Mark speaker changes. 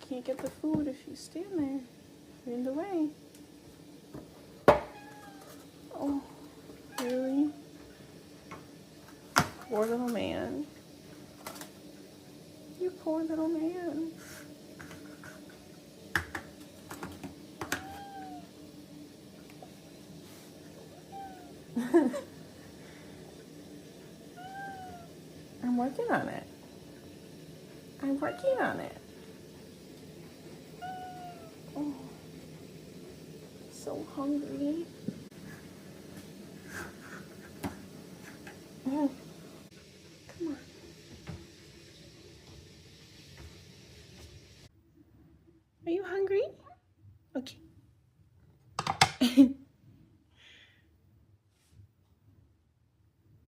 Speaker 1: Can't get the food if you stand there. You're in the way. Oh, really? Poor little man. You poor little man. I'm working on it. I'm working on it. Oh, so hungry. Oh, come on. Are you hungry? Okay.